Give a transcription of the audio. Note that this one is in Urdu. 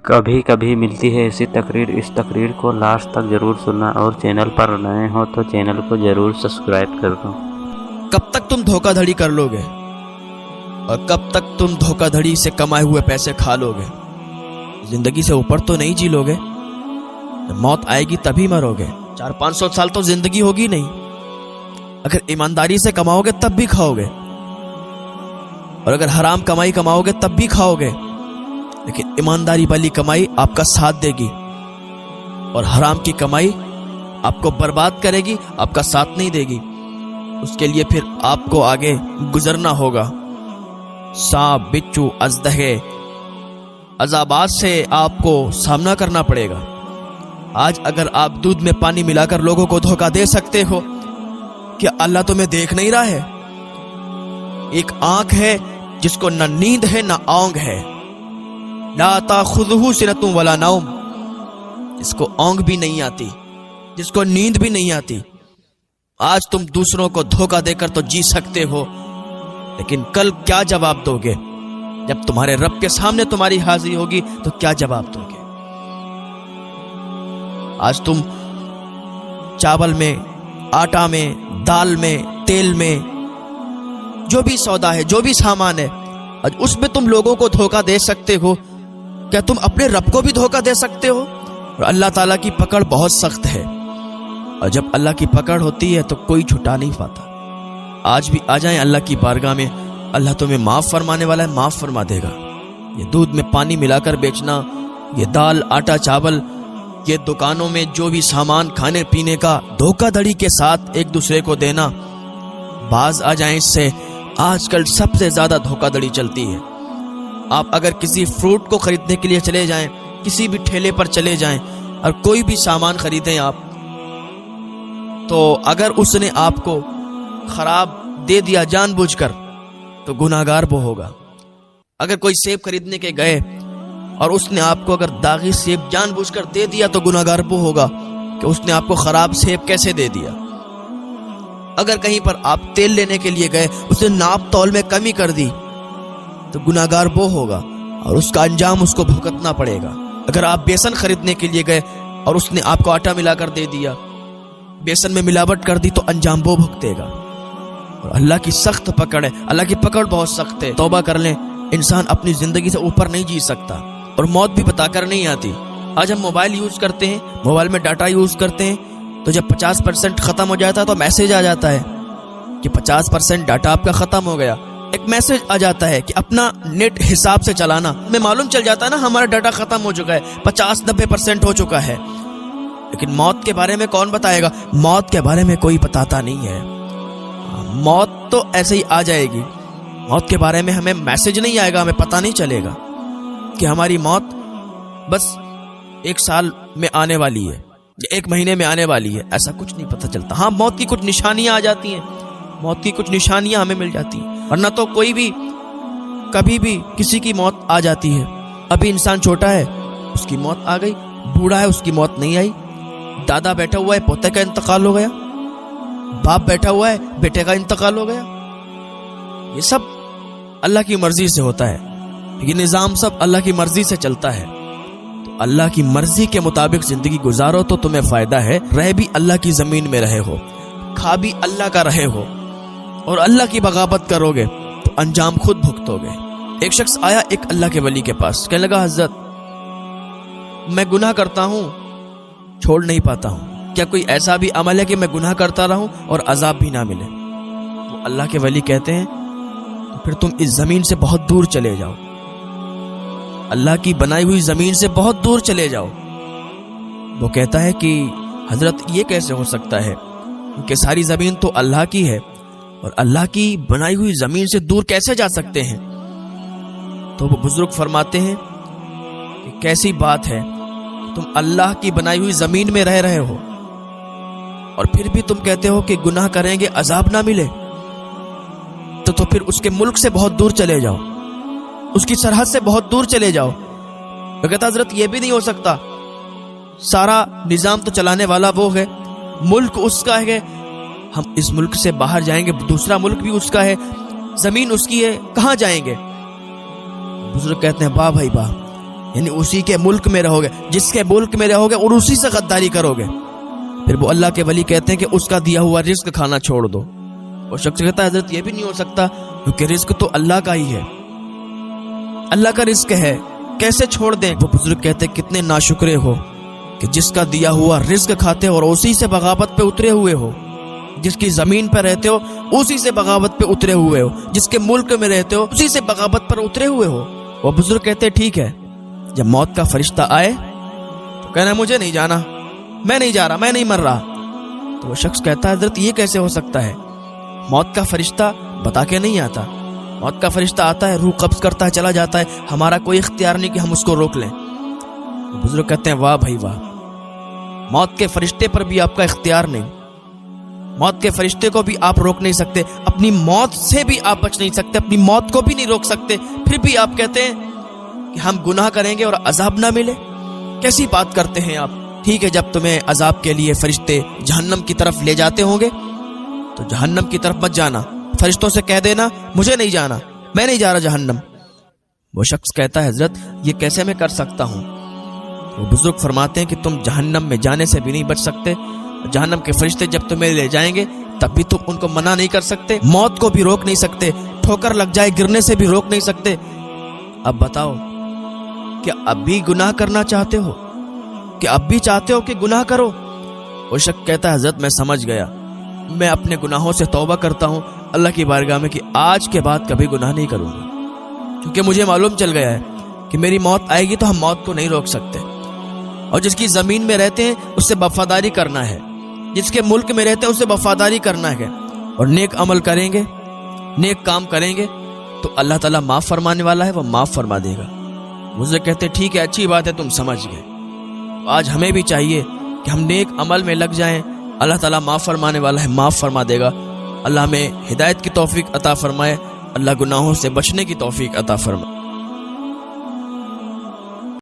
کبھی کبھی ملتی ہے ایسی تقریر، اس تقریر کو لاسٹ تک ضرور سننا، اور چینل پر نئے ہو تو چینل کو ضرور سبسکرائب کر دو۔ کب تک تم دھوکہ دھڑی کر لو گے اور کب تک تم دھوکہ دھڑی سے کمائے ہوئے پیسے کھا لو گے؟ زندگی سے اوپر تو نہیں جی لو گے؟ جب موت آئے گی تبھی مرو گے۔ 400-500 سال تو زندگی ہوگی نہیں۔ اگر ایمانداری سے کماؤ گے تب بھی کھاؤ گے، اور اگر حرام کمائی کماؤ گے تب بھی کھاؤ گے، لیکن ایمانداری والی کمائی آپ کا ساتھ دے گی، اور حرام کی کمائی آپ کو برباد کرے گی، آپ کا ساتھ نہیں دے گی۔ اس کے لیے پھر آپ کو آگے گزرنا ہوگا۔ سانپ، بچھو، اژدہے، عذابات سے آپ کو سامنا کرنا پڑے گا۔ آج اگر آپ دودھ میں پانی ملا کر لوگوں کو دھوکہ دے سکتے ہو، کیا اللہ تمہیں دیکھ نہیں رہا ہے؟ ایک آنکھ ہے جس کو نہ نیند ہے نہ اونگ ہے، لا تاخذہ سنۃ ولا نوم، جس کو اونگ بھی نہیں آتی، جس کو نیند بھی نہیں آتی۔ آج تم دوسروں کو دھوکہ دے کر تو جی سکتے ہو، لیکن کل کیا جواب دو گے؟ جب تمہارے رب کے سامنے تمہاری حاضری ہوگی تو کیا جواب دو گے؟ آج تم چاول میں، آٹا میں، دال میں، تیل میں، جو بھی سودا ہے، جو بھی سامان ہے، آج اس میں تم لوگوں کو دھوکہ دے سکتے ہو، کیا تم اپنے رب کو بھی دھوکہ دے سکتے ہو؟ اور اللہ تعالیٰ کی پکڑ بہت سخت ہے، اور جب اللہ کی پکڑ ہوتی ہے تو کوئی چھٹا نہیں پاتا۔ آج بھی آ جائیں اللہ کی بارگاہ میں، اللہ تمہیں معاف فرمانے والا ہے، معاف فرما دے گا۔ یہ دودھ میں پانی ملا کر بیچنا، یہ دال، آٹا، چاول، یہ دکانوں میں جو بھی سامان کھانے پینے کا دھوکہ دھڑی کے ساتھ ایک دوسرے کو دینا، باز آ جائیں اس سے۔ آج کل سب سے زیادہ دھوکہ دھڑی چلتی ہے۔ آپ اگر کسی فروٹ کو خریدنے کے لیے چلے جائیں، کسی بھی ٹھیلے پر چلے جائیں اور کوئی بھی سامان خریدیں آپ، تو اگر اس نے آپ کو خراب دے دیا جان بوجھ کر تو گناہگار وہ ہوگا۔ اگر کوئی سیب خریدنے کے گئے اور اس نے آپ کو اگر داغی سیب جان بوجھ کر دے دیا تو گناہگار وہ ہوگا کہ اس نے آپ کو خراب سیب کیسے دے دیا۔ اگر کہیں پر آپ تیل لینے کے لیے گئے، اس نے ناپ تول میں کمی کر دی تو گناہگار وہ ہوگا، اور اس کا انجام اس کو بھگتنا پڑے گا۔ اگر آپ بیسن خریدنے کے لیے گئے اور اس نے آپ کو آٹا ملا کر دے دیا، بیسن میں ملاوٹ کر دی، تو انجام وہ بھگتے گا۔ اور اللہ کی سخت پکڑ ہے، اللہ کی پکڑ بہت سخت ہے۔ توبہ کر لیں، انسان اپنی زندگی سے اوپر نہیں جی سکتا، اور موت بھی بتا کر نہیں آتی۔ آج ہم موبائل یوز کرتے ہیں، موبائل میں ڈاٹا یوز کرتے ہیں، تو جب 50% ختم ہو جاتا ہے تو میسج آ جاتا ہے کہ 50% ڈاٹا آپ کا ختم ہو گیا۔ ایک میسج آ جاتا ہے کہ اپنا نیٹ حساب سے چلانا۔ ہمیں معلوم چل جاتا ہے نا ہمارا ڈاٹا ختم ہو چکا ہے، 50-90% ہو چکا ہے۔ لیکن موت کے بارے میں کون بتائے گا؟ موت کے بارے میں کوئی بتاتا نہیں ہے۔ موت تو ایسے ہی آ جائے گی، موت کے بارے میں ہمیں میسج نہیں آئے گا، ہمیں پتہ نہیں چلے گا کہ ہماری موت بس 1 سال میں آنے والی ہے یا 1 مہینے میں آنے والی ہے، ایسا کچھ نہیں پتہ چلتا۔ ہاں، موت کی کچھ نشانیاں آ جاتی ہیں، موت کی کچھ نشانیاں ہمیں مل جاتی ہیں، ورنہ تو کوئی بھی کبھی بھی کسی کی موت آ جاتی ہے۔ ابھی انسان چھوٹا ہے، اس کی موت آ گئی، بوڑھا ہے، اس کی موت نہیں آئی، دادا بیٹھا ہوا ہے، پوتے کا انتقال ہو گیا، باپ بیٹھا ہوا ہے، بیٹے کا انتقال ہو گیا۔ یہ سب اللہ کی مرضی سے ہوتا ہے، یہ نظام سب اللہ کی مرضی سے چلتا ہے۔ تو اللہ کی مرضی کے مطابق زندگی گزارو تو تمہیں فائدہ ہے، رہ بھی اللہ کی زمین میں رہے ہو، کھا بھی اللہ کا رہے ہو، اور اللہ کی بغاوت کرو گے تو انجام خود بھگتو گے۔ ایک شخص آیا ایک اللہ کے ولی کے پاس، کہنے لگا حضرت میں گناہ کرتا ہوں، چھوڑ نہیں پاتا ہوں، کیا کوئی ایسا بھی عمل ہے کہ میں گناہ کرتا رہوں اور عذاب بھی نہ ملے؟ وہ اللہ کے ولی کہتے ہیں تو پھر تم اس زمین سے بہت دور چلے جاؤ، اللہ کی بنائی ہوئی زمین سے بہت دور چلے جاؤ۔ وہ کہتا ہے کہ حضرت یہ کیسے ہو سکتا ہے، کیونکہ ساری زمین تو اللہ کی ہے، اور اللہ کی بنائی ہوئی زمین سے دور کیسے جا سکتے ہیں؟ تو وہ بزرگ فرماتے ہیں کہ کیسی بات ہے، تم اللہ کی بنائی ہوئی زمین میں رہ رہے ہو اور پھر بھی تم کہتے ہو کہ گناہ کریں گے عذاب نہ ملے، تو پھر اس کے ملک سے بہت دور چلے جاؤ، اس کی سرحد سے بہت دور چلے جاؤ۔ وہ کہتا حضرت یہ بھی نہیں ہو سکتا، سارا نظام تو چلانے والا وہ ہے، ملک اس کا ہے، ہم اس ملک سے باہر جائیں گے، دوسرا ملک بھی اس کا ہے، زمین اس کی ہے، کہاں جائیں گے؟ بزرگ کہتے ہیں واہ بھائی واہ، یعنی اسی کے ملک میں رہو گے، جس کے ملک میں رہو گے اور اسی سے غداری کرو گے۔ پھر وہ اللہ کے ولی کہتے ہیں کہ اس کا دیا ہوا رزق کھانا چھوڑ دو۔ وہ شخص کہتا ہے حضرت یہ بھی نہیں ہو سکتا، کیونکہ رزق تو اللہ کا ہی ہے، اللہ کا رزق ہے، کیسے چھوڑ دیں؟ وہ بزرگ کہتے ہیں کتنے ناشکرے ہو کہ جس کا دیا ہوا رزق کھاتے اور اسی سے بغاوت پہ اترے ہوئے ہو، جس کی زمین پہ رہتے ہو اسی سے بغاوت پہ اترے ہوئے ہو، جس کے ملک میں رہتے ہو اسی سے بغاوت پر اترے ہوئے ہو۔ وہ بزرگ کہتے ٹھیک ہے، جب موت کا فرشتہ آئے تو کہنا مجھے نہیں جانا، میں نہیں جا رہا، میں نہیں مر رہا۔ تو وہ شخص کہتا ہے حضرت یہ کیسے ہو سکتا ہے؟ موت کا فرشتہ بتا کے نہیں آتا، موت کا فرشتہ آتا ہے، روح قبض کرتا ہے، چلا جاتا ہے، ہمارا کوئی اختیار نہیں کہ ہم اس کو روک لیں۔ بزرگ کہتے ہیں واہ بھائی واہ، موت کے فرشتے پر بھی آپ کا اختیار نہیں، موت کے فرشتے کو بھی آپ روک نہیں سکتے، اپنی موت سے بھی آپ بچ نہیں سکتے، اپنی موت کو بھی نہیں روک سکتے، پھر بھی آپ کہتے ہیں کہ ہم گناہ کریں گے اور عذاب نہ ملے؟ کیسی بات کرتے ہیں آپ؟ ٹھیک ہے، جب تمہیں عذاب کے لیے فرشتے جہنم کی طرف لے جاتے ہوں گے تو جہنم کی طرف مت جانا، فرشتوں سے کہہ دینا مجھے نہیں جانا، میں نہیں جا رہا جہنم۔ وہ شخص کہتا ہے حضرت یہ کیسے میں کر سکتا ہوں؟ وہ بزرگ فرماتے ہیں کہ تم جہنم میں جانے سے بھی نہیں بچ سکتے، جہنم کے فرشتے جب تمہیں لے جائیں گے تب بھی تم ان کو منع نہیں کر سکتے، موت کو بھی روک نہیں سکتے، ٹھوکر لگ جائے گرنے سے بھی روک نہیں سکتے۔ اب بتاؤ کیا اب بھی گناہ کرنا چاہتے ہو؟ کہ اب بھی چاہتے ہو کہ گناہ کرو؟ وہ شخص کہتا ہے حضرت میں سمجھ گیا، میں اپنے گناہوں سے توبہ کرتا ہوں اللہ کی بارگاہ میں کہ آج کے بعد کبھی گناہ نہیں کروں گا، کیونکہ مجھے معلوم چل گیا ہے کہ میری موت آئے گی تو ہم موت کو نہیں روک سکتے، اور جس کی زمین میں رہتے ہیں اس سے وفاداری کرنا ہے، جس کے ملک میں رہتے ہیں اس سے وفاداری کرنا ہے، اور نیک عمل کریں گے، نیک کام کریں گے تو اللہ تعالیٰ معاف فرمانے والا ہے، وہ معاف فرما دے گا۔ مجھے کہتے ٹھیک ہے اچھی بات ہے تم سمجھ گئے، آج ہمیں بھی چاہیے کہ ہم نیک عمل میں لگ جائیں، اللہ تعالیٰ معاف فرمانے والا ہے، معاف فرما دے گا۔ اللہ ہمیں ہدایت کی توفیق عطا فرمائے، اللہ گناہوں سے بچنے کی توفیق عطا فرمائے۔